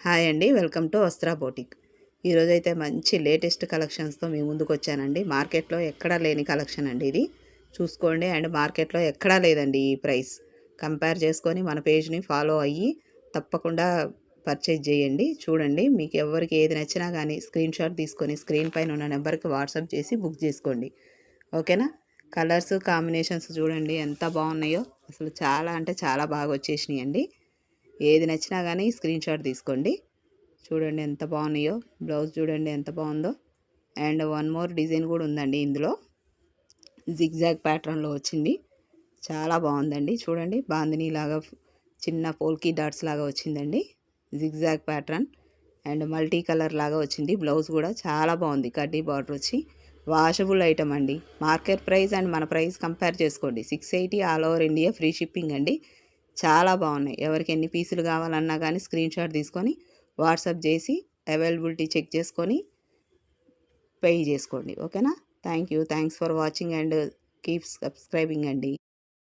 Hi అండి, welcome to వస్త్రా boutique. ఈరోజైతే మంచి లేటెస్ట్ కలెక్షన్స్తో మీ ముందుకు వచ్చానండి. మార్కెట్లో ఎక్కడా లేని కలెక్షన్ అండి ఇది. చూసుకోండి. అండ్ మార్కెట్లో ఎక్కడా లేదండి ఈ ప్రైస్. కంపేర్ చేసుకొని మన పేజ్ని ఫాలో అయ్యి తప్పకుండా పర్చేజ్ చేయండి. చూడండి, మీకు ఎవరికి ఏది నచ్చినా కానీ స్క్రీన్ షాట్ తీసుకొని స్క్రీన్ పైన ఉన్న నెంబర్కి వాట్సాప్ చేసి బుక్ చేసుకోండి. ఓకేనా? కలర్స్ కాంబినేషన్స్ చూడండి ఎంత బాగున్నాయో. అసలు చాలా అంటే చాలా బాగా వచ్చేసినాయి అండి. ఏది నచ్చినా కానీ స్క్రీన్ షాట్ తీసుకోండి. చూడండి ఎంత బాగున్నాయో. బ్లౌజ్ చూడండి ఎంత బాగుందో. అండ్ వన్ మోర్ డిజైన్ కూడా ఉందండి ఇందులో. జిగ్జాగ్ ప్యాటర్న్లో వచ్చింది. చాలా బాగుందండి. చూడండి, బాందినీ లాగా చిన్న పోల్కీ డాట్స్ లాగా వచ్చిందండి. Zigzag pattern and multi colour లాగా వచ్చింది. బ్లౌజ్ కూడా చాలా బాగుంది. కడ్డీ బార్డర్ వచ్చి వాషబుల్ ఐటమ్ అండి. మార్కెట్ ప్రైస్ అండ్ మన ప్రైస్ కంపేర్ చేసుకోండి. 680 all over India, free shipping అండి. చాలా బాగున్నాయి. ఎవరికి ఎన్ని పీసులు కావాలన్నా కానీ స్క్రీన్ షాట్ తీసుకొని వాట్సాప్ చేసి అవైలబిలిటీ చెక్ చేసుకొని పే చేసుకోండి. ఓకేనా? Thanks for watching and keep subscribing అండి.